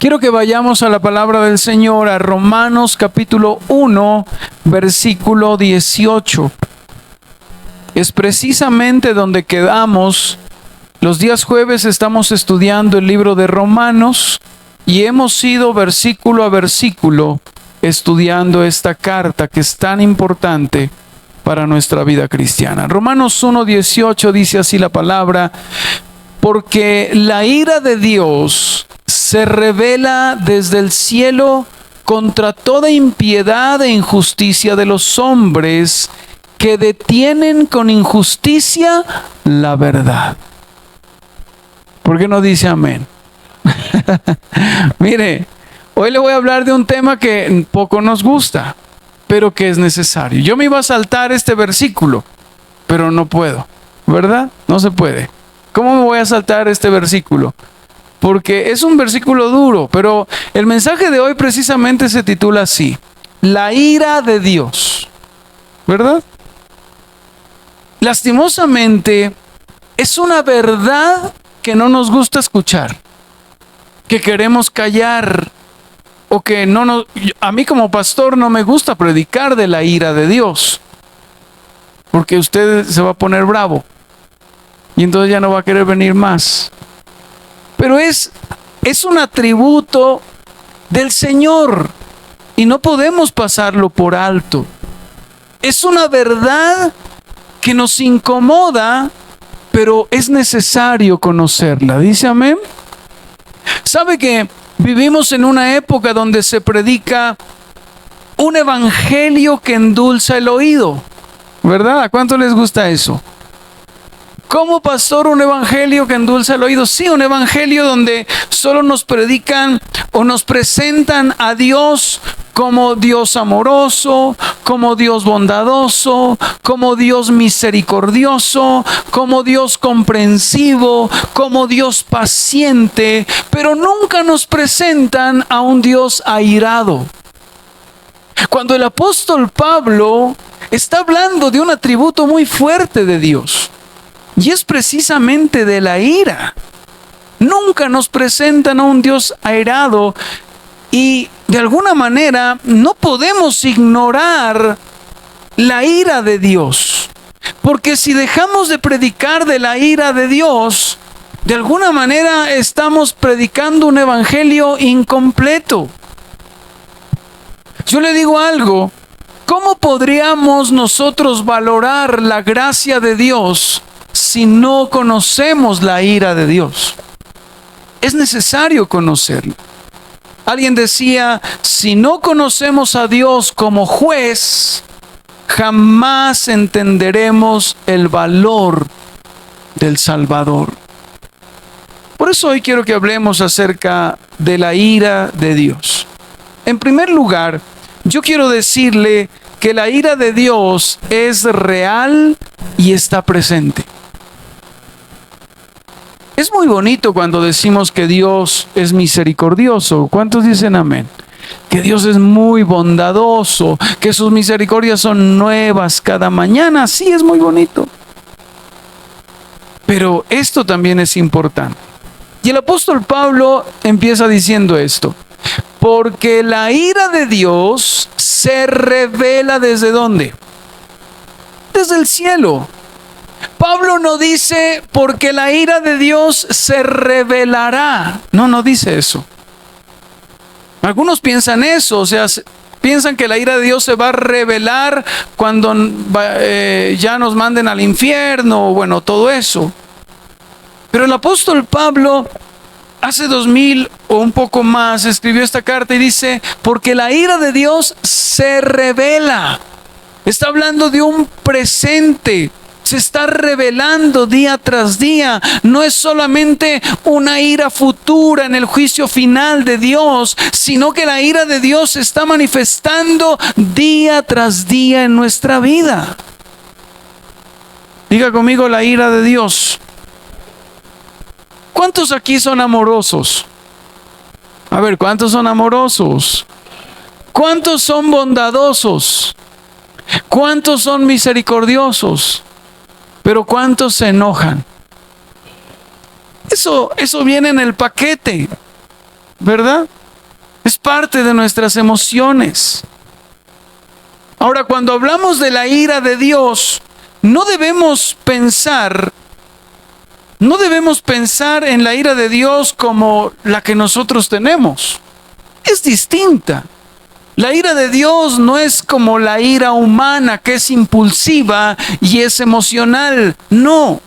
Quiero que vayamos a la palabra del Señor, a Romanos capítulo 1, versículo 18. Es precisamente donde quedamos. Los días jueves estamos estudiando el libro de Romanos y hemos ido versículo a versículo estudiando esta carta que es tan importante para nuestra vida cristiana. Romanos 1, 18 dice así la palabra: porque la ira de Dios se revela desde el cielo contra toda impiedad e injusticia de los hombres que detienen con injusticia la verdad. ¿Por qué no dice amén? Mire, hoy le voy a hablar de un tema que poco nos gusta, pero que es necesario. Yo me iba a saltar este versículo, pero no puedo, ¿verdad? No se puede. ¿Cómo me voy a saltar este versículo? Porque es un versículo duro, pero el mensaje de hoy precisamente se titula así: la ira de Dios, ¿verdad? Lastimosamente, es una verdad que no nos gusta escuchar, que queremos callar, o que a mí como pastor no me gusta predicar de la ira de Dios, porque usted se va a poner bravo y entonces ya no va a querer venir más. Pero es un atributo del Señor y no podemos pasarlo por alto. Es una verdad que nos incomoda, pero es necesario conocerla. ¿Dice amén? ¿Sabe que vivimos en una época donde se predica un evangelio que endulza el oído? ¿Verdad? ¿A cuánto les gusta eso? ¿Cómo, pastor, un evangelio que endulza el oído? Sí, un evangelio donde solo nos predican o nos presentan a Dios como Dios amoroso, como Dios bondadoso, como Dios misericordioso, como Dios comprensivo, como Dios paciente, pero nunca nos presentan a un Dios airado. Cuando el apóstol Pablo está hablando de un atributo muy fuerte de Dios, y es precisamente de la ira. Nunca nos presentan a un Dios airado y de alguna manera no podemos ignorar la ira de Dios. Porque si dejamos de predicar de la ira de Dios, de alguna manera estamos predicando un evangelio incompleto. Yo le digo algo: ¿cómo podríamos nosotros valorar la gracia de Dios si no conocemos la ira de Dios? Es necesario conocerlo. Alguien decía: si no conocemos a Dios como juez, jamás entenderemos el valor del Salvador. Por eso hoy quiero que hablemos acerca de la ira de Dios. En primer lugar, yo quiero decirle que la ira de Dios es real y está presente. Es muy bonito cuando decimos que Dios es misericordioso. ¿Cuántos dicen amén? Que Dios es muy bondadoso, que sus misericordias son nuevas cada mañana. Sí, es muy bonito. Pero esto también es importante. Y el apóstol Pablo empieza diciendo esto: porque la ira de Dios se revela ¿desde dónde? Desde el cielo. Pablo no dice porque la ira de Dios se revelará. No dice eso. Algunos piensan eso, o sea, piensan que la ira de Dios se va a revelar cuando ya nos manden al infierno, bueno, todo eso. Pero el apóstol Pablo hace 2000 o un poco más escribió esta carta y dice: porque la ira de Dios se revela. Está hablando de un presente. Se está revelando día tras día. No es solamente una ira futura en el juicio final de Dios, sino que la ira de Dios se está manifestando día tras día en nuestra vida. Diga conmigo: la ira de Dios. ¿Cuántos aquí son amorosos? A ver, ¿cuántos son amorosos? ¿Cuántos son bondadosos? ¿Cuántos son misericordiosos? Pero ¿cuántos se enojan? Eso viene en el paquete. ¿verdad? Es parte de nuestras emociones. Ahora, cuando hablamos de la ira de Dios, no debemos pensar en la ira de Dios como la que nosotros tenemos. Es distinta. La ira de Dios no es como la ira humana, que es impulsiva y es emocional. No.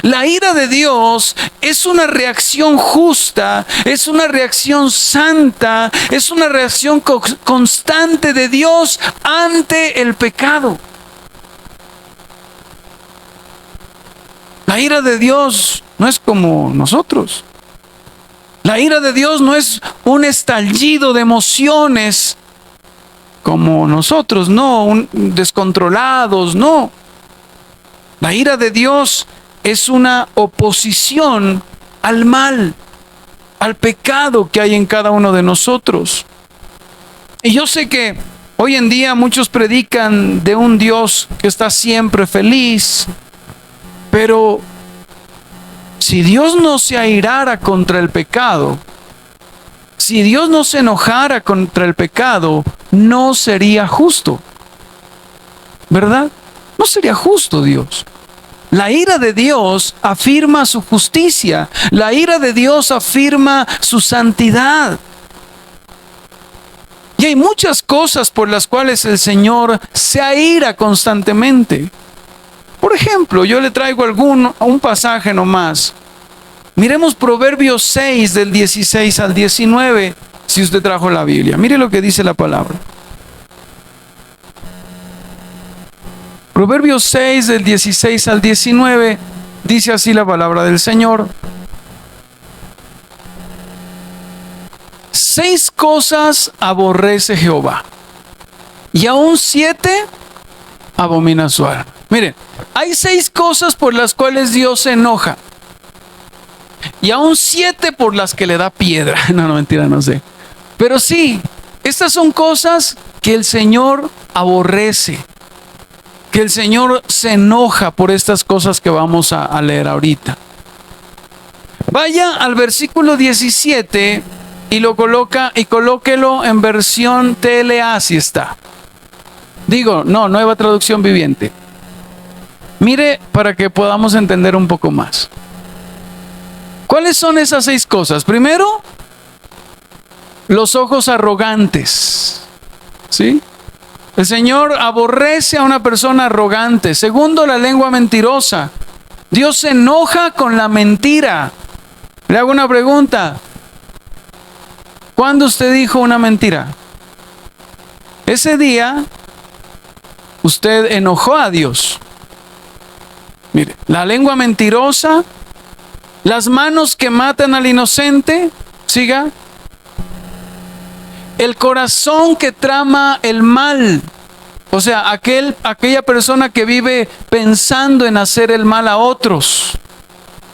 La ira de Dios es una reacción justa, es una reacción santa, es una reacción constante de Dios ante el pecado. La ira de Dios no es como nosotros. La ira de Dios no es un estallido de emociones como nosotros, no, descontrolados, no. La ira de Dios es una oposición al mal, al pecado que hay en cada uno de nosotros. Y yo sé que hoy en día muchos predican de un Dios que está siempre feliz, pero si Dios no se airara contra el pecado, si Dios no se enojara contra el pecado, no sería justo, ¿verdad? No sería justo Dios. La ira de Dios afirma su justicia. La ira de Dios afirma su santidad. Y hay muchas cosas por las cuales el Señor se aira constantemente. Por ejemplo, yo le traigo un pasaje nomás. Miremos Proverbios 6 del 16 al 19, si usted trajo la Biblia. Mire lo que dice la palabra. Proverbios 6 del 16 al 19, dice así la palabra del Señor. 6 cosas aborrece Jehová, y aún 7 abomina su alma. Miren, hay 6 cosas por las cuales Dios se enoja, y aún 7 por las que le da piedra. No, mentira, no sé. Pero sí, estas son cosas que el Señor aborrece, que el Señor se enoja por estas cosas que vamos a leer ahorita. Vaya al versículo 17 y lo colóquelo en versión TLA si está. Digo, no, Nueva Traducción Viviente. Mire para que podamos entender un poco más. ¿Cuáles son esas 6 cosas? Primero, los ojos arrogantes. ¿Sí? El Señor aborrece a una persona arrogante. Segundo, la lengua mentirosa. Dios se enoja con la mentira. Le hago una pregunta. ¿Cuándo usted dijo una mentira? Ese día, usted enojó a Dios. Mire, la lengua mentirosa, las manos que matan al inocente, siga. El corazón que trama el mal, o sea, aquella persona que vive pensando en hacer el mal a otros.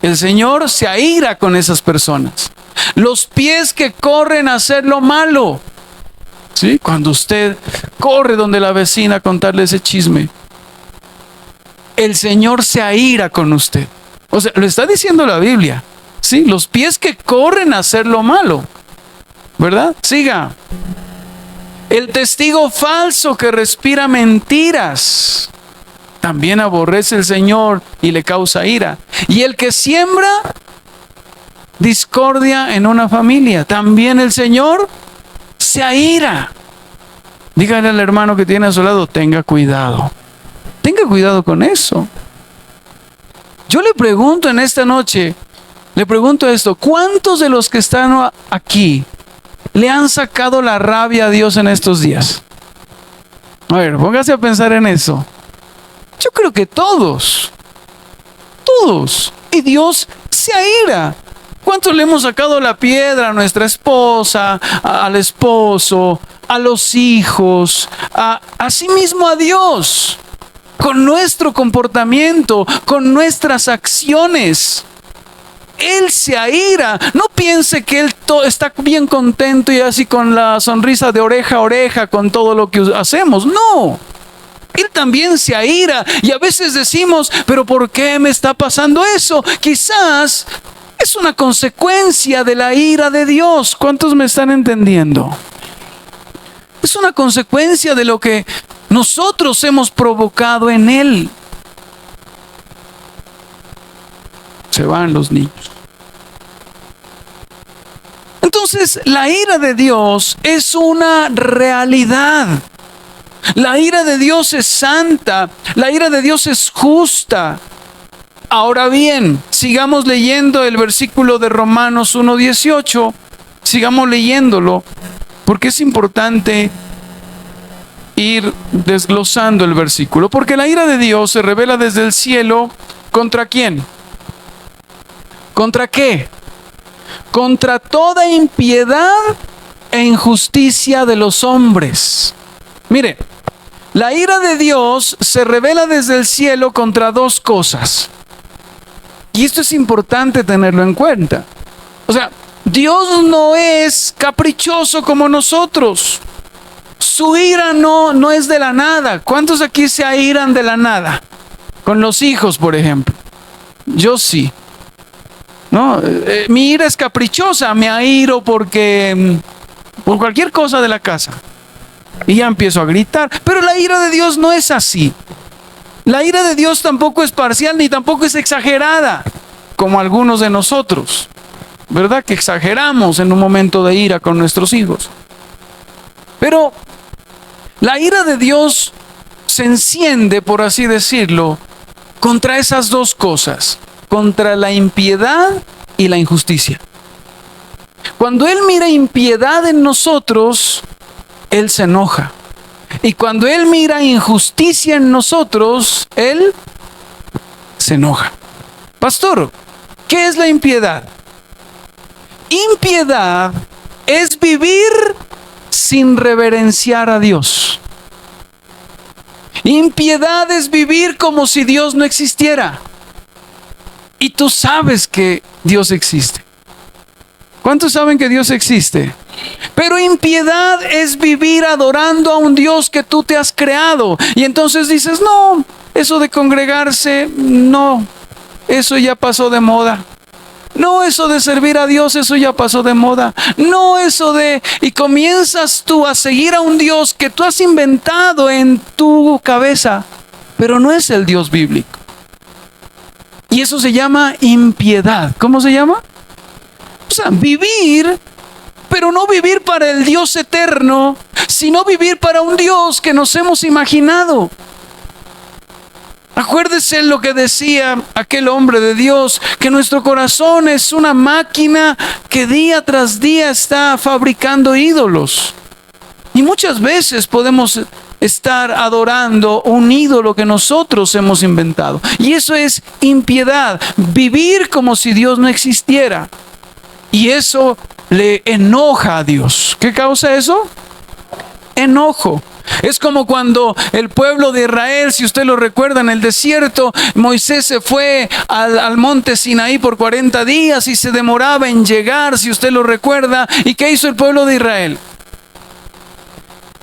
El Señor se aira con esas personas. Los pies que corren a hacer lo malo. ¿Sí? Cuando usted corre donde la vecina a contarle ese chisme, el Señor se aira con usted. O sea, lo está diciendo la Biblia. ¿Sí? Los pies que corren a hacer lo malo. ¿Verdad? Siga. El testigo falso que respira mentiras, también aborrece el Señor y le causa ira. Y el que siembra discordia en una familia, también el Señor se aira. Dígale al hermano que tiene a su lado, tenga cuidado. Tenga cuidado con eso. Yo le pregunto en esta noche, le pregunto esto, ¿cuántos de los que están aquí le han sacado la rabia a Dios en estos días? A ver, póngase a pensar en eso. Yo creo que todos. Y Dios se aira. ¿Cuántos le hemos sacado la piedra a nuestra esposa, al esposo, a los hijos, así mismo a Dios? Con nuestro comportamiento, con nuestras acciones. Él se aira. No piense que Él está bien contento y así con la sonrisa de oreja a oreja con todo lo que hacemos. No. Él también se aira. Y a veces decimos, pero ¿por qué me está pasando eso? Quizás Es una consecuencia de la ira de Dios. ¿Cuántos me están entendiendo? Es una consecuencia de lo que nosotros hemos provocado en Él. Se van los niños. Entonces, la ira de Dios es una realidad. La ira de Dios es santa. La ira de Dios es justa. Ahora bien, sigamos leyendo el versículo de Romanos 1:18. Sigamos leyéndolo, porque es importante ir desglosando el versículo. Porque la ira de Dios se revela desde el cielo. ¿Contra quién? ¿Contra qué? Contra toda impiedad e injusticia de los hombres. Mire, la ira de Dios se revela desde el cielo contra dos cosas. Y esto es importante tenerlo en cuenta. O sea, Dios no es caprichoso como nosotros. Su ira no es de la nada. ¿Cuántos aquí se airan de la nada? Con los hijos, por ejemplo. Yo sí. ¿No? Mi ira es caprichosa. Me airo porque por cualquier cosa de la casa. Y ya empiezo a gritar. Pero la ira de Dios no es así. La ira de Dios tampoco es parcial ni tampoco es exagerada, como algunos de nosotros, ¿verdad? Que exageramos en un momento de ira con nuestros hijos. Pero la ira de Dios se enciende, por así decirlo, contra esas dos cosas, contra la impiedad y la injusticia. Cuando Él mira impiedad en nosotros, Él se enoja. Y cuando Él mira injusticia en nosotros, Él se enoja. Pastor, ¿qué es la impiedad? Impiedad es vivir sin reverenciar a Dios. Impiedad es vivir como si Dios no existiera. Y tú sabes que Dios existe. ¿Cuántos saben que Dios existe? Pero impiedad es vivir adorando a un Dios que tú te has creado. Y entonces dices, no, eso de congregarse, no, eso ya pasó de moda. No, eso de servir a Dios, eso ya pasó de moda. No, eso de... Y comienzas tú a seguir a un Dios que tú has inventado en tu cabeza, pero no es el Dios bíblico. Y eso se llama impiedad. ¿Cómo se llama? O sea, vivir, pero no vivir para el Dios eterno, sino vivir para un Dios que nos hemos imaginado. Acuérdese lo que decía aquel hombre de Dios, que nuestro corazón es una máquina que día tras día está fabricando ídolos. Y muchas veces podemos estar adorando un ídolo que nosotros hemos inventado. Y eso es impiedad, vivir como si Dios no existiera. Y eso le enoja a Dios. ¿Qué causa eso? Enojo. Es como cuando el pueblo de Israel, si usted lo recuerda, en el desierto, Moisés se fue al monte Sinaí por 40 días y se demoraba en llegar, si usted lo recuerda. ¿Y qué hizo el pueblo de Israel?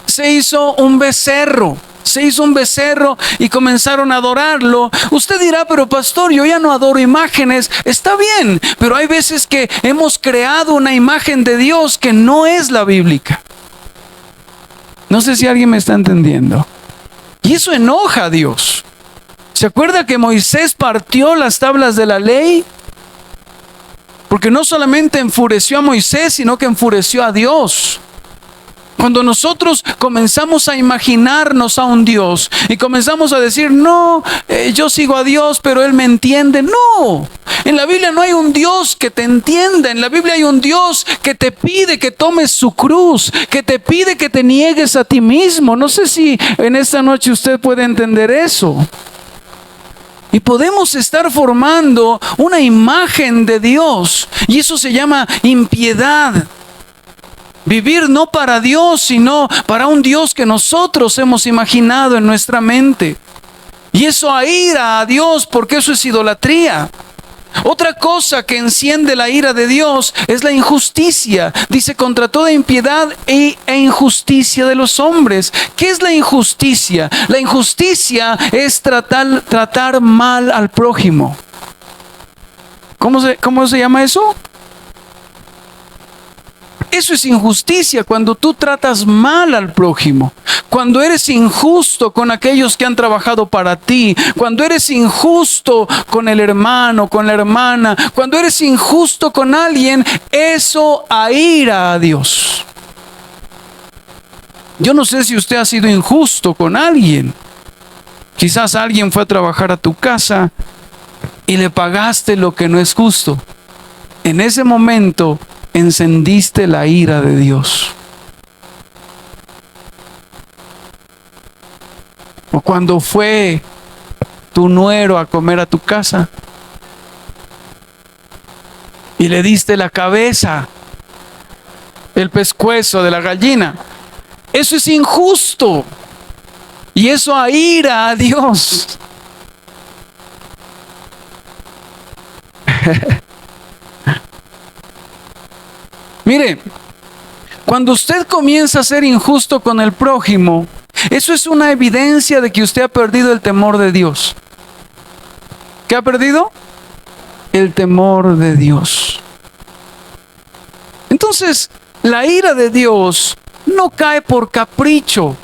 Se hizo un becerro. Se hizo un becerro y comenzaron a adorarlo. Usted dirá, pero pastor, yo ya no adoro imágenes. Está bien, pero hay veces que hemos creado una imagen de Dios que no es la bíblica. No sé si alguien me está entendiendo. Y eso enoja a Dios. ¿Se acuerda que Moisés partió las tablas de la ley? Porque no solamente enfureció a Moisés, sino que enfureció a Dios. Cuando nosotros comenzamos a imaginarnos a un Dios y comenzamos a decir, no, yo sigo a Dios, pero Él me entiende. No, en la Biblia no hay un Dios que te entienda. En la Biblia hay un Dios que te pide que tomes su cruz, que te pide que te niegues a ti mismo. No sé si en esta noche usted puede entender eso. Y podemos estar formando una imagen de Dios y eso se llama impiedad. Vivir no para Dios, sino para un Dios que nosotros hemos imaginado en nuestra mente. Y eso aira a Dios porque eso es idolatría. Otra cosa que enciende la ira de Dios es la injusticia. Dice, contra toda impiedad e injusticia de los hombres. ¿Qué es la injusticia? La injusticia es tratar mal al prójimo. ¿Cómo se llama eso? Eso es injusticia, cuando tú tratas mal al prójimo, cuando eres injusto con aquellos que han trabajado para ti, cuando eres injusto con el hermano, con la hermana, cuando eres injusto con alguien, eso aira a Dios. Yo no sé si usted ha sido injusto con alguien. Quizás alguien fue a trabajar a tu casa y le pagaste lo que no es justo. En ese momento encendiste la ira de Dios. O cuando fue tu nuero a comer a tu casa y le diste la cabeza, el pescuezo de la gallina. Eso es injusto y eso aira a Dios. Mire, cuando usted comienza a ser injusto con el prójimo, eso es una evidencia de que usted ha perdido el temor de Dios. ¿Qué ha perdido? El temor de Dios. Entonces, la ira de Dios no cae por capricho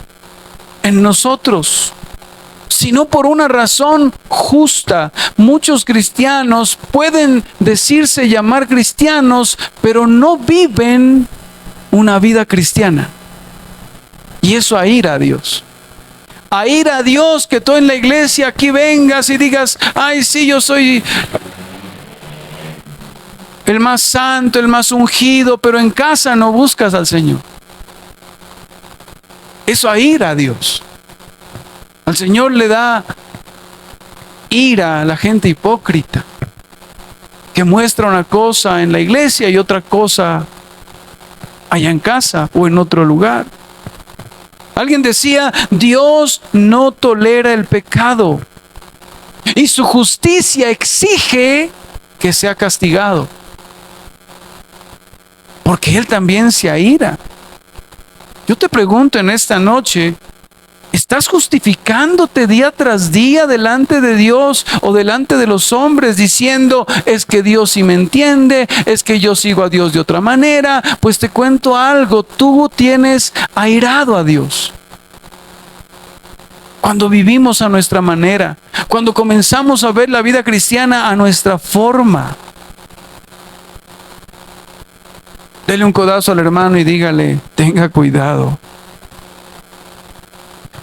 en nosotros, sino por una razón justa. Muchos cristianos pueden decirse llamar cristianos, pero no viven una vida cristiana. Y eso aira a Dios. Aira a Dios que tú en la iglesia aquí vengas y digas, ay, sí, yo soy el más santo, el más ungido, pero en casa no buscas al Señor. Eso aira a Dios. Al Señor le da ira a la gente hipócrita, que muestra una cosa en la iglesia y otra cosa allá en casa o en otro lugar. Alguien decía, Dios no tolera el pecado y su justicia exige que sea castigado, porque Él también se aira. Yo te pregunto en esta noche, ¿estás justificándote día tras día delante de Dios o delante de los hombres diciendo, es que Dios sí me entiende, es que yo sigo a Dios de otra manera? Pues te cuento algo, tú tienes airado a Dios. Cuando vivimos a nuestra manera, cuando comenzamos a ver la vida cristiana a nuestra forma. Dele un codazo al hermano y dígale, tenga cuidado.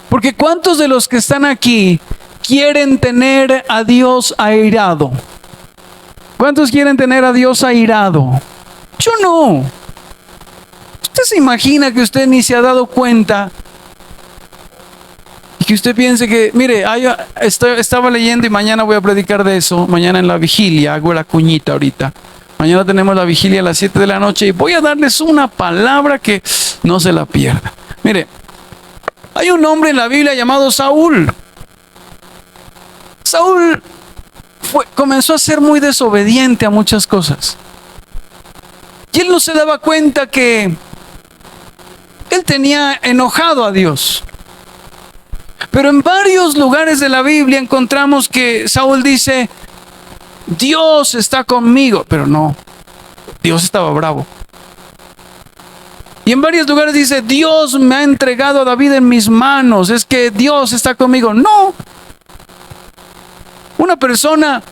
Porque ¿cuántos de los que están aquí quieren tener a Dios airado? ¿Cuántos quieren tener a Dios airado? Yo no. ¿Usted se imagina que usted ni se ha dado cuenta? Y que usted piense que, mire, estaba leyendo y mañana voy a predicar de eso, mañana en la vigilia, hago la cuñita ahorita. Mañana tenemos la vigilia a las 7 de la noche y voy a darles una palabra que no se la pierda. Mire, hay un hombre en la Biblia llamado Saúl. Saúl comenzó a ser muy desobediente a muchas cosas. Y él no se daba cuenta que él tenía enojado a Dios. Pero en varios lugares de la Biblia encontramos que Saúl dice, Dios está conmigo. Pero no, Dios estaba bravo. Y en varios lugares dice, Dios me ha entregado a David en mis manos, es que Dios está conmigo. No. Una persona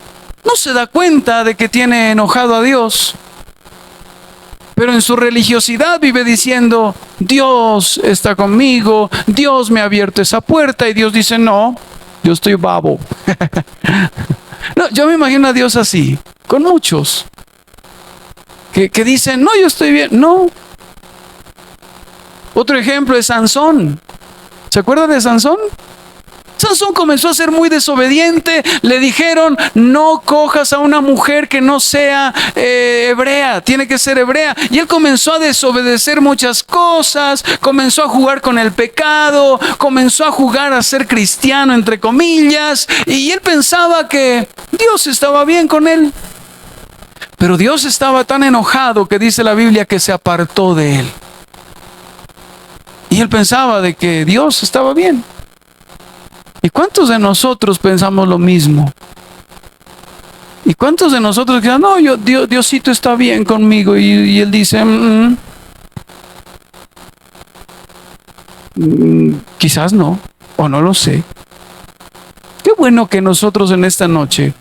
no se da cuenta de que tiene enojado a Dios, pero en su religiosidad vive diciendo, Dios está conmigo, Dios me ha abierto esa puerta, y Dios dice, no, yo estoy babo. No, yo me imagino a Dios así, con muchos, que dicen, no, yo estoy bien. No. Otro ejemplo es Sansón. ¿Se acuerdan de Sansón? Sansón comenzó a ser muy desobediente. Le dijeron, no cojas a una mujer que no sea hebrea, tiene que ser hebrea. Y él comenzó a desobedecer muchas cosas, comenzó a jugar con el pecado, comenzó a jugar a ser cristiano, entre comillas. Y él pensaba que Dios estaba bien con él. Pero Dios estaba tan enojado que dice la Biblia que se apartó de él. Y él pensaba de que Dios estaba bien. ¿Y cuántos de nosotros pensamos lo mismo? ¿Y cuántos de nosotros que no, Diosito está bien conmigo? Y Él dice, quizás no, o no lo sé. Qué bueno que nosotros en esta noche,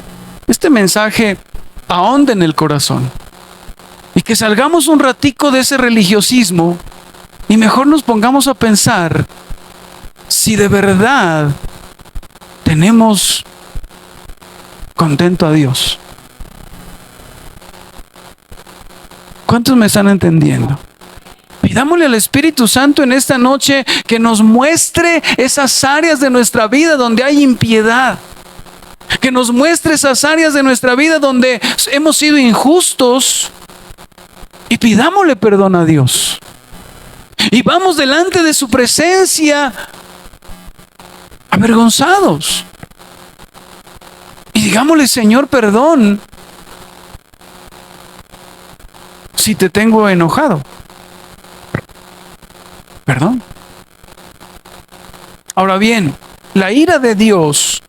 este mensaje ahonde en el corazón. Y que salgamos un ratico de ese religiosismo y mejor nos pongamos a pensar si de verdad tenemos contento a Dios. ¿Cuántos me están entendiendo? Pidámosle al Espíritu Santo en esta noche que nos muestre esas áreas de nuestra vida donde hay impiedad. Que nos muestre esas áreas de nuestra vida donde hemos sido injustos. Y pidámosle perdón a Dios. Y vamos delante de su presencia avergonzados. Y digámosle, Señor, perdón si te tengo enojado. Perdón. Ahora bien, la ira de Dios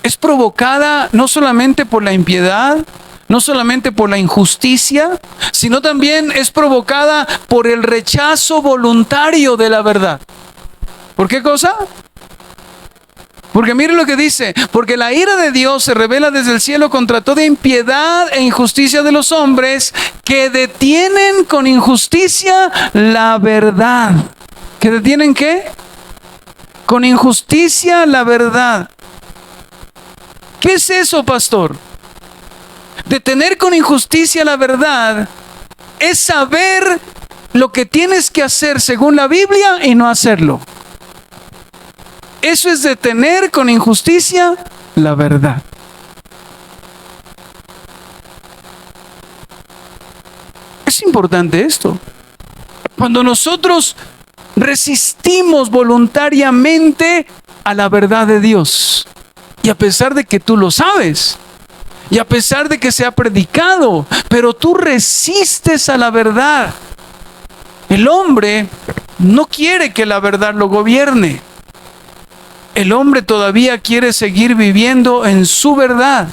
es provocada no solamente por la impiedad, no solamente por la injusticia, sino también es provocada por el rechazo voluntario de la verdad. ¿Por qué cosa? Porque mire lo que dice, porque la ira de Dios se revela desde el cielo contra toda impiedad e injusticia de los hombres que detienen con injusticia la verdad. ¿Que detienen qué? Con injusticia la verdad. ¿Qué es eso, pastor? Detener con injusticia la verdad es saber lo que tienes que hacer según la Biblia y no hacerlo. Eso es detener con injusticia la verdad. Es importante esto. Cuando nosotros resistimos voluntariamente a la verdad de Dios, y a pesar de que tú lo sabes, y a pesar de que se ha predicado, pero tú resistes a la verdad. El hombre no quiere que la verdad lo gobierne. El hombre todavía quiere seguir viviendo en su verdad.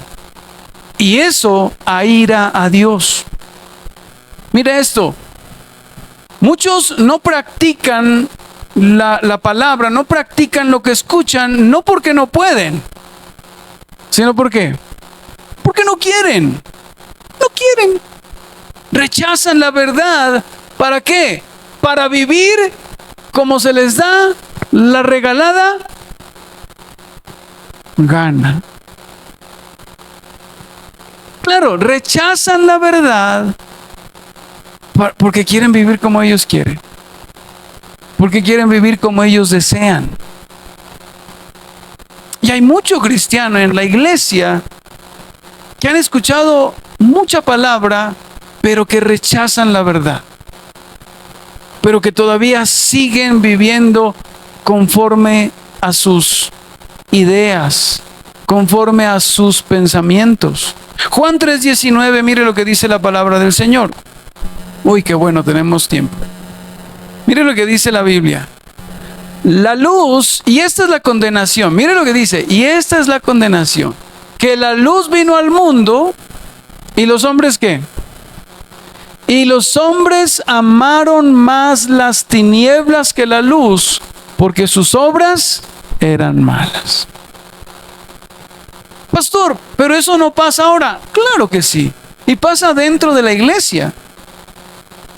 Y eso aira a Dios. Mira esto. Muchos no practican la palabra, no practican lo que escuchan, no porque no pueden, sino porque no quieren. No quieren. Rechazan la verdad. ¿Para qué? Para vivir como se les da la regalada gana. Claro, rechazan la verdad porque quieren vivir como ellos quieren. Porque quieren vivir como ellos desean. Y hay mucho cristiano en la iglesia que han escuchado mucha palabra, pero que rechazan la verdad. Pero que todavía siguen viviendo conforme a sus ideas, conforme a sus pensamientos. Juan 3:19, mire lo que dice la palabra del Señor. Uy, qué bueno, tenemos tiempo. Mire lo que dice la Biblia. La luz, y esta es la condenación, mire lo que dice, y esta es la condenación, que la luz vino al mundo, y los hombres ¿qué? Y los hombres amaron más las tinieblas que la luz, porque sus obras eran malas. Pastor, pero eso no pasa ahora. Claro que sí, y pasa dentro de la iglesia.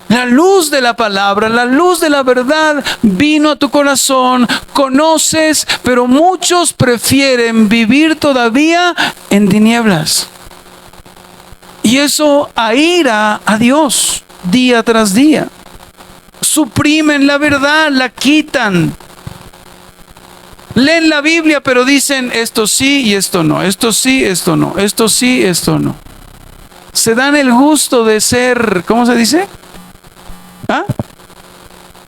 La luz de la palabra, la luz de la verdad vino a tu corazón, conoces, pero muchos prefieren vivir todavía en tinieblas. Y eso aira a Dios día tras día. Suprimen la verdad, la quitan. Leen la Biblia, pero dicen esto sí y esto no, esto sí, esto no, esto sí, esto no. Se dan el gusto de ser, ¿cómo se dice?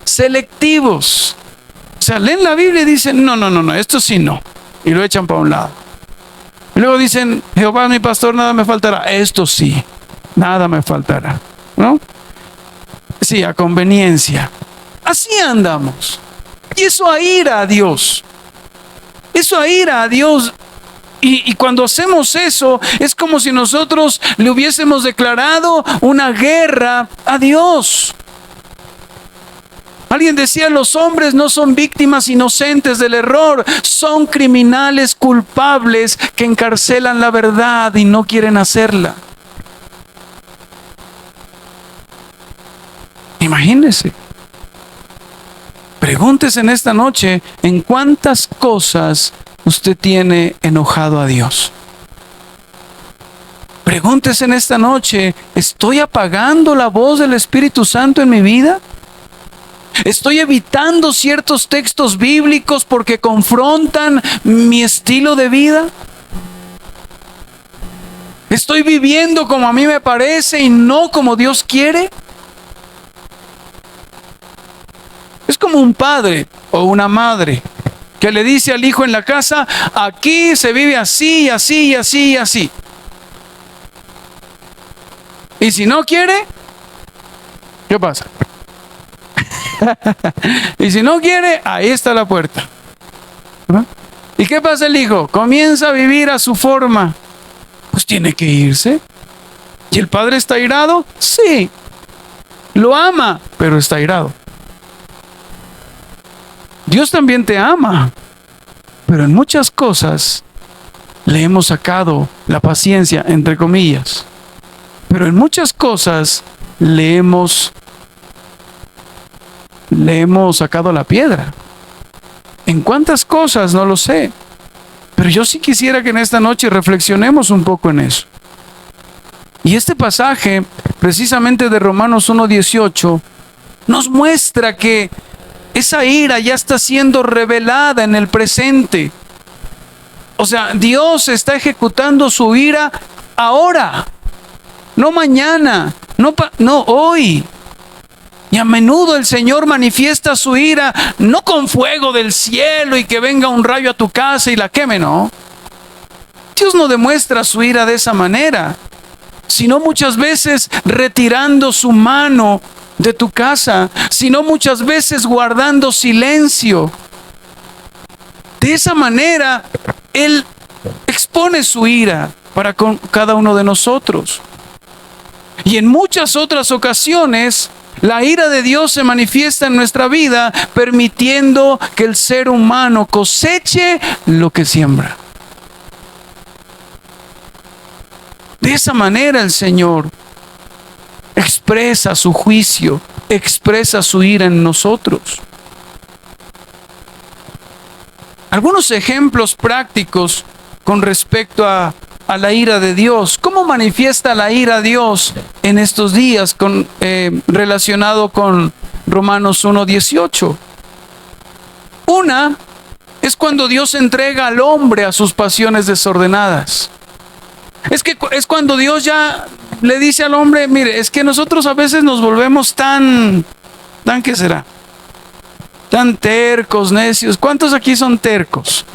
Selectivos. O sea, leen la Biblia y dicen no, esto sí no, y lo echan para un lado. Y luego dicen, Jehová mi pastor, nada me faltará. Esto sí, nada me faltará, ¿no? Sí, a conveniencia. Así andamos. Y eso aira a Dios. Eso aira a Dios. Y cuando hacemos eso, es como si nosotros le hubiésemos declarado una guerra a Dios. Alguien decía, los hombres no son víctimas inocentes del error, son criminales culpables que encarcelan la verdad y no quieren hacerla. Imagínese. Pregúntese en esta noche en cuántas cosas usted tiene enojado a Dios. Pregúntese en esta noche, ¿estoy apagando la voz del Espíritu Santo en mi vida? ¿Estoy evitando ciertos textos bíblicos porque confrontan mi estilo de vida? ¿Estoy viviendo como a mí me parece y no como Dios quiere? Es como un padre o una madre que le dice al hijo en la casa, aquí se vive así, así, así, así. Y si no quiere, ¿qué pasa? Y si no quiere, ahí está la puerta. ¿No? ¿Y qué pasa el hijo? Comienza a vivir a su forma. Pues tiene que irse. ¿Y el padre está airado? Sí. Lo ama, pero está airado. Dios también te ama, pero en muchas cosas le hemos sacado la paciencia, entre comillas. Pero en muchas cosas le hemos sacado la piedra. ¿En cuántas cosas? No lo sé. Pero yo sí quisiera que en esta noche reflexionemos un poco en eso. Y este pasaje, precisamente de Romanos 1:18, nos muestra que esa ira ya está siendo revelada en el presente. O sea, Dios está ejecutando su ira ahora, no mañana, no hoy. Y a menudo el Señor manifiesta su ira, no con fuego del cielo y que venga un rayo a tu casa y la queme, no. Dios no demuestra su ira de esa manera, sino muchas veces retirando su mano de tu casa, sino muchas veces guardando silencio. De esa manera, Él expone su ira para con cada uno de nosotros. Y en muchas otras ocasiones, la ira de Dios se manifiesta en nuestra vida, permitiendo que el ser humano coseche lo que siembra. De esa manera el Señor expresa su juicio, expresa su ira en nosotros. Algunos ejemplos prácticos con respecto a la ira de Dios. ¿Cómo manifiesta la ira de Dios en estos días relacionado con Romanos 1:18? Una es cuando Dios entrega al hombre a sus pasiones desordenadas. Es cuando Dios ya le dice al hombre, mire, es que nosotros a veces nos volvemos tan ¿qué será? Tan tercos, necios. ¿Cuántos aquí son tercos?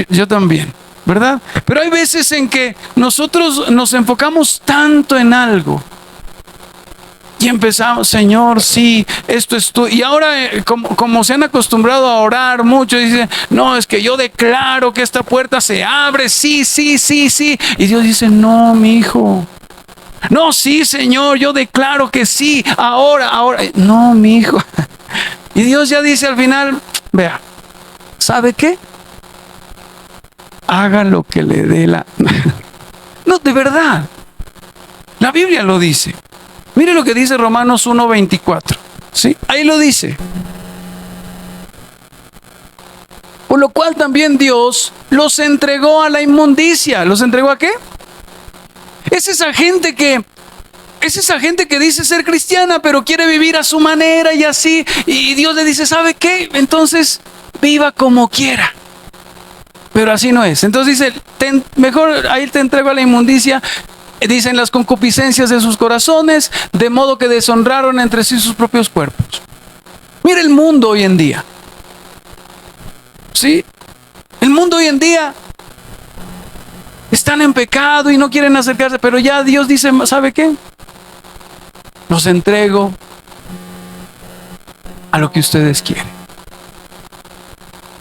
Yo también, ¿verdad? Pero hay veces en que nosotros nos enfocamos tanto en algo y empezamos, Señor, sí, esto es tú. Y ahora, como se han acostumbrado a orar mucho, dicen, no, es que yo declaro que esta puerta se abre, sí, sí, sí, sí. Y Dios dice, no, mi hijo. No, sí, Señor, yo declaro que sí, ahora. No, mi hijo. Y Dios ya dice al final, vea, ¿sabe qué? Haga lo que le dé la... No, de verdad. La Biblia lo dice. Mire lo que dice Romanos 1:24. ¿Sí? Ahí lo dice. Por lo cual también Dios los entregó a la inmundicia. ¿Los entregó a qué? Es esa gente que dice ser cristiana, pero quiere vivir a su manera y así. Y Dios le dice, ¿sabe qué? Entonces viva como quiera. Pero así no es. Entonces dice, mejor ahí te entrego a la inmundicia. Dicen las concupiscencias de sus corazones, de modo que deshonraron entre sí sus propios cuerpos. Mira el mundo hoy en día. ¿Sí? El mundo hoy en día están en pecado y no quieren acercarse, pero ya Dios dice, ¿sabe qué? Los entrego a lo que ustedes quieren.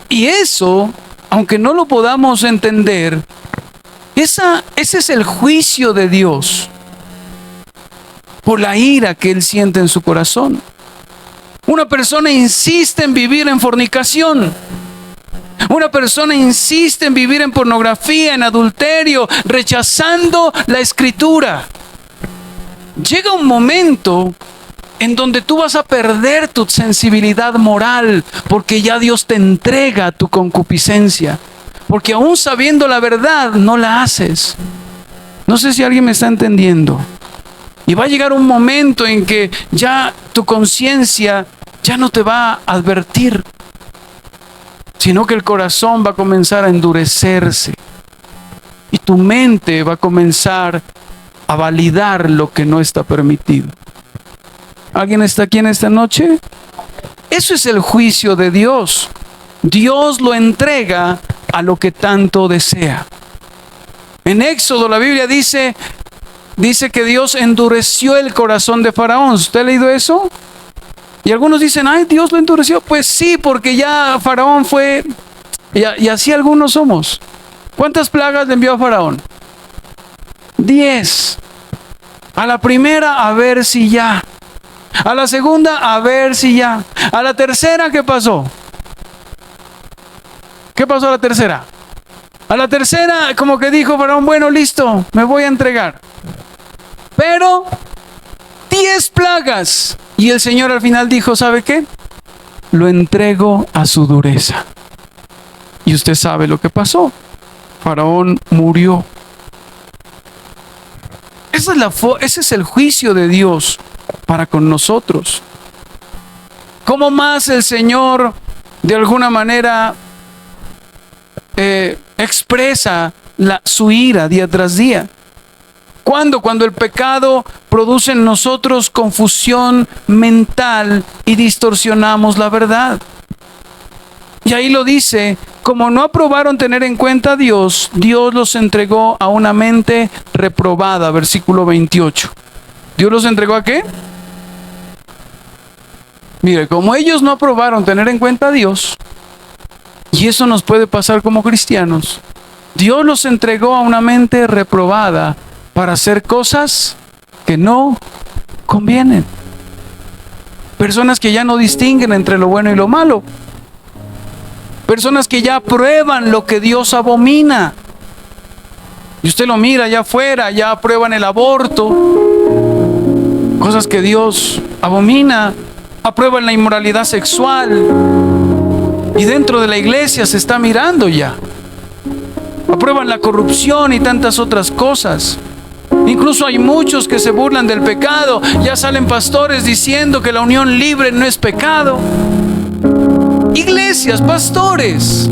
Y eso aunque no lo podamos entender, ese es el juicio de Dios por la ira que Él siente en su corazón. Una persona insiste en vivir en fornicación. Una persona insiste en vivir en pornografía, en adulterio, rechazando la Escritura. Llega un momento en donde tú vas a perder tu sensibilidad moral, porque ya Dios te entrega tu concupiscencia, porque aún sabiendo la verdad no la haces. No sé si alguien me está entendiendo. Y va a llegar un momento en que ya tu conciencia ya no te va a advertir, sino que el corazón va a comenzar a endurecerse y tu mente va a comenzar a validar lo que no está permitido. ¿Alguien está aquí en esta noche? Eso es el juicio de Dios. Dios lo entrega a lo que tanto desea. En Éxodo la Biblia dice que Dios endureció el corazón de Faraón. ¿Usted ha leído eso? Y algunos dicen, ay, Dios lo endureció. Pues sí, porque ya Faraón fue, y así algunos somos. ¿Cuántas plagas le envió a Faraón? 10. A la primera, a ver si ya. A la segunda, a ver si ya. A la tercera, ¿qué pasó? ¿Qué pasó a la tercera? A la tercera, como que dijo Faraón, bueno, listo, me voy a entregar. Pero 10 plagas. Y el Señor al final dijo, ¿sabe qué? Lo entrego a su dureza. Y usted sabe lo que pasó. Faraón murió. Ese es el juicio de Dios para con nosotros. ¿Cómo más el Señor de alguna manera expresa su ira día tras día? Cuando el pecado produce en nosotros confusión mental y distorsionamos la verdad. Y ahí lo dice, como no aprobaron tener en cuenta a Dios, Dios los entregó a una mente reprobada, versículo 28. ¿Dios los entregó a qué? Mire, como ellos no aprobaron tener en cuenta a Dios, y eso nos puede pasar como cristianos, Dios los entregó a una mente reprobada para hacer cosas que no convienen. Personas que ya no distinguen entre lo bueno y lo malo. Personas que ya aprueban lo que Dios abomina. Y usted lo mira allá afuera, ya aprueban el aborto. Cosas que Dios abomina. Aprueban la inmoralidad sexual. Y dentro de la iglesia se está mirando ya. Aprueban la corrupción y tantas otras cosas. Incluso hay muchos que se burlan del pecado. Ya salen pastores diciendo que la unión libre no es pecado. Iglesias, pastores.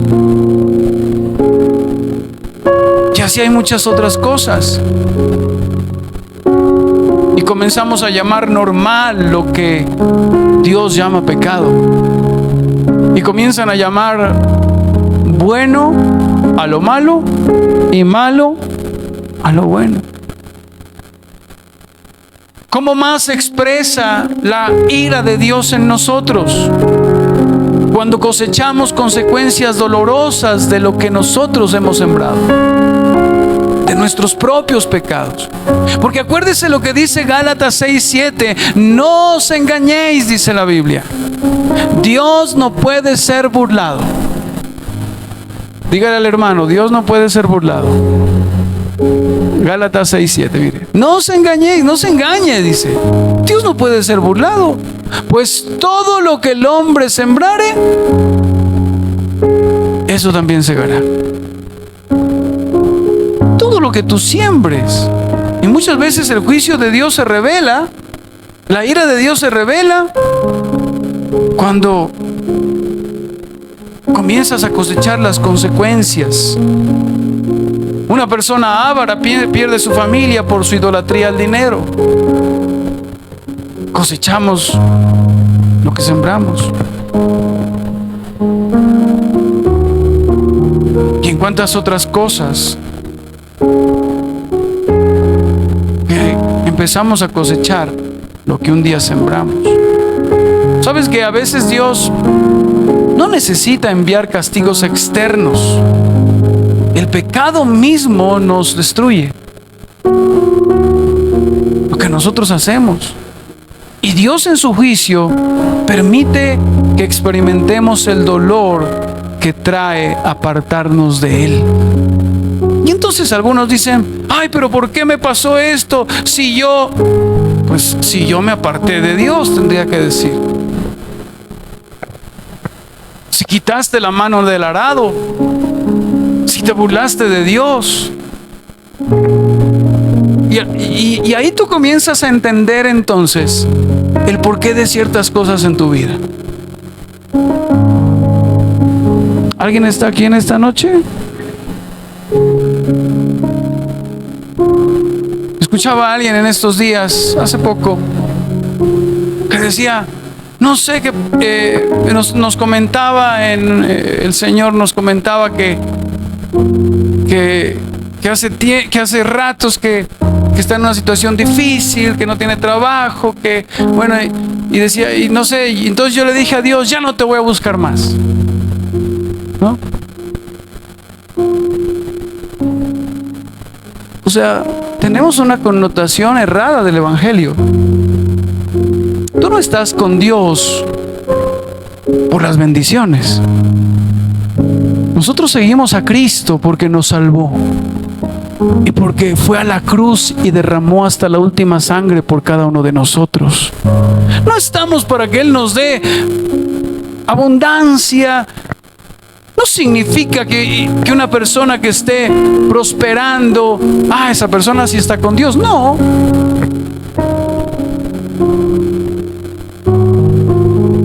Y así hay muchas otras cosas. Y comenzamos a llamar normal lo que Dios llama pecado. Y comienzan a llamar bueno a lo malo y malo a lo bueno. ¿Cómo más se expresa la ira de Dios en nosotros? Cuando cosechamos consecuencias dolorosas de lo que nosotros hemos sembrado, de nuestros propios pecados. Porque acuérdese lo que dice Gálatas 6:7, no os engañéis, dice la Biblia. Dios no puede ser burlado. Dígale al hermano, Dios no puede ser burlado. Gálatas 6:7, mire. No os engañéis, no se engañe, dice. Dios no puede ser burlado. Pues todo lo que el hombre sembrare, eso también segará. Todo lo que tú siembres. Y muchas veces el juicio de Dios se revela, la ira de Dios se revela cuando comienzas a cosechar las consecuencias. Una persona avara pierde su familia por su idolatría al dinero. Cosechamos lo que sembramos. Y en cuantas otras cosas que empezamos a cosechar lo que un día sembramos. ¿Sabes que a veces Dios no necesita enviar castigos externos. El pecado mismo nos destruye. Lo que nosotros hacemos. Y Dios en su juicio permite que experimentemos el dolor que trae apartarnos de Él. Y entonces algunos dicen: ay, pero ¿por qué me pasó esto? Si yo me aparté de Dios, tendría que decir. Si quitaste la mano del arado, si te burlaste de Dios. Y ahí tú comienzas a entender entonces el porqué de ciertas cosas en tu vida. ¿Alguien está aquí en esta noche? Escuchaba a alguien en estos días, hace poco, que decía, no sé, que nos comentaba, el Señor nos comentaba que hace ratos que está en una situación difícil, que no tiene trabajo, que bueno, y decía, y no sé, y entonces yo le dije a Dios: ya no te voy a buscar más, ¿no? O sea, tenemos una connotación errada del Evangelio. Tú no estás con Dios por las bendiciones. Nosotros seguimos a Cristo porque nos salvó y porque fue a la cruz y derramó hasta la última sangre por cada uno de nosotros. No estamos para que Él nos dé abundancia. No significa que una persona que esté prosperando, esa persona sí está con Dios. No.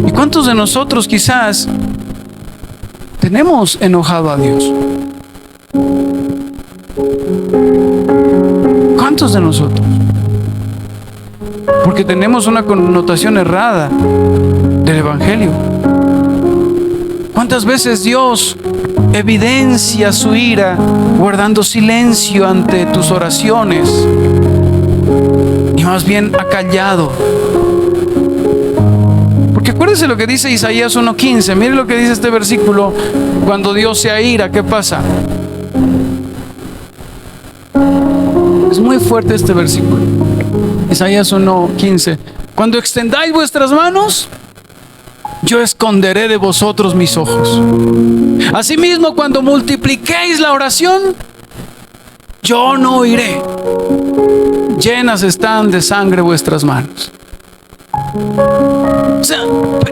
¿Y cuántos de nosotros quizás tenemos enojado a Dios? ¿Cuántos de nosotros? Porque tenemos una connotación errada del Evangelio. ¿Cuántas veces Dios evidencia su ira guardando silencio ante tus oraciones y más bien ha callado? Porque acuérdense lo que dice Isaías 1:15. Mire lo que dice este versículo. Cuando Dios se aira, ¿qué pasa? Es muy fuerte este versículo. Isaías 1:15. Cuando extendáis vuestras manos, yo esconderé de vosotros mis ojos. Asimismo, cuando multipliquéis la oración, yo no oiré. Llenas están de sangre vuestras manos. O sea,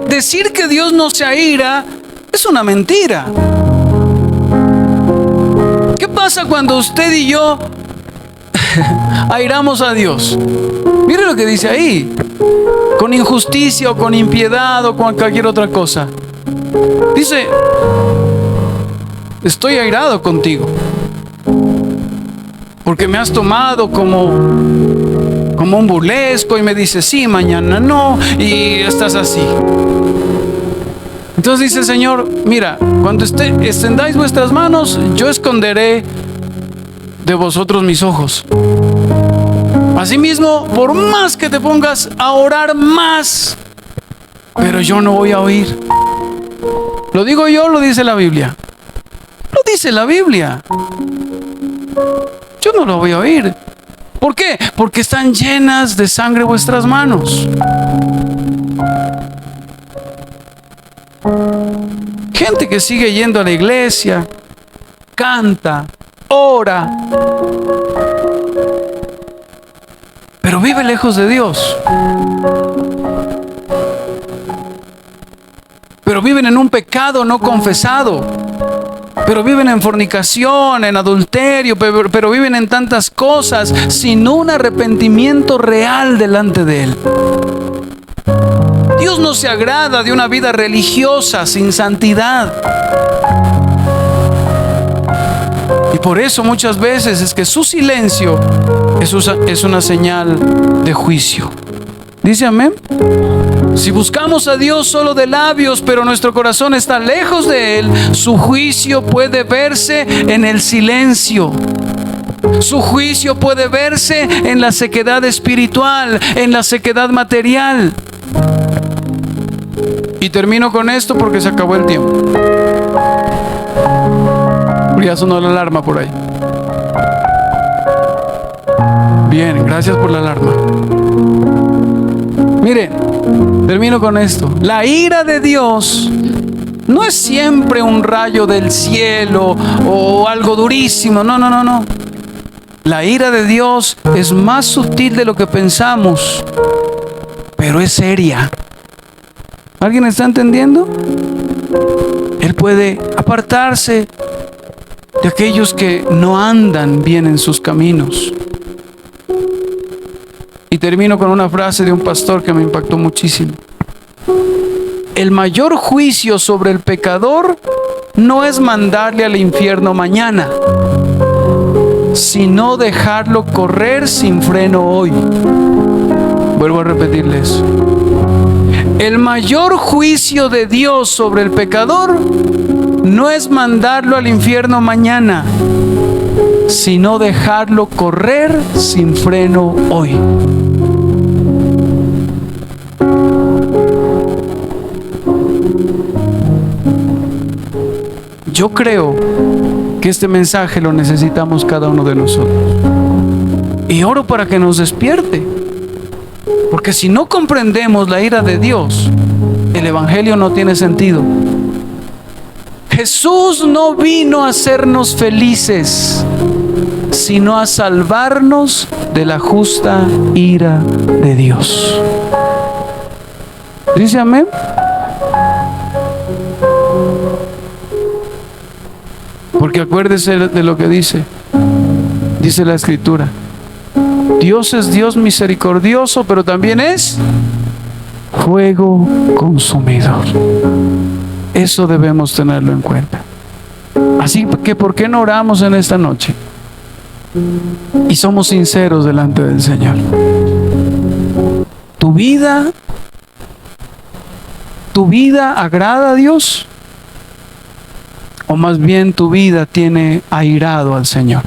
decir que Dios no se aira es una mentira. ¿Qué pasa cuando usted y yo airamos a Dios? Mire lo que dice ahí: con injusticia o con impiedad o con cualquier otra cosa. Dice: estoy airado contigo porque me has tomado como un burlesco y me dices sí, mañana no, y estás así. Entonces dice el Señor: mira, cuando extendáis vuestras manos, yo esconderé de vosotros mis ojos. Asimismo, por más que te pongas a orar más, pero yo no voy a oír. ¿Lo digo yo o lo dice la Biblia? Lo dice la Biblia. Yo no lo voy a oír. ¿Por qué? Porque están llenas de sangre vuestras manos. Gente que sigue yendo a la iglesia, canta, ora, pero vive lejos de Dios. Pero viven en un pecado no confesado. Pero viven en fornicación, en adulterio, pero viven en tantas cosas sin un arrepentimiento real delante de Él. Dios no se agrada de una vida religiosa sin santidad. Y por eso muchas veces es que su silencio es una señal de juicio. ¿Dice amén? Si buscamos a Dios solo de labios, pero nuestro corazón está lejos de Él, su juicio puede verse en el silencio. Su juicio puede verse en la sequedad espiritual, en la sequedad material. Y termino con esto porque se acabó el tiempo. Ya sonó la alarma por ahí. Bien, gracias por la alarma. Miren, termino con esto. La ira de Dios no es siempre un rayo del cielo o algo durísimo. No, no, no, no. La ira de Dios es más sutil de lo que pensamos, pero es seria. ¿Alguien está entendiendo? Él puede apartarse de aquellos que no andan bien en sus caminos. Y termino con una frase de un pastor que me impactó muchísimo. El mayor juicio sobre el pecador no es mandarle al infierno mañana, sino dejarlo correr sin freno hoy. Vuelvo a repetirle eso. El mayor juicio de Dios sobre el pecador no es mandarlo al infierno mañana, sino dejarlo correr sin freno hoy. Yo creo que este mensaje lo necesitamos cada uno de nosotros. Y oro para que nos despierte. Porque si no comprendemos la ira de Dios, el evangelio no tiene sentido. Jesús no vino a hacernos felices, sino a salvarnos de la justa ira de Dios. ¿Dice amén? Porque acuérdese de lo que dice la Escritura. Dios es Dios misericordioso, pero también es fuego consumidor. Eso debemos tenerlo en cuenta. Así que, ¿por qué no oramos en esta noche? Y somos sinceros delante del Señor. ¿Tu vida agrada a Dios? O más bien tu vida tiene airado al Señor.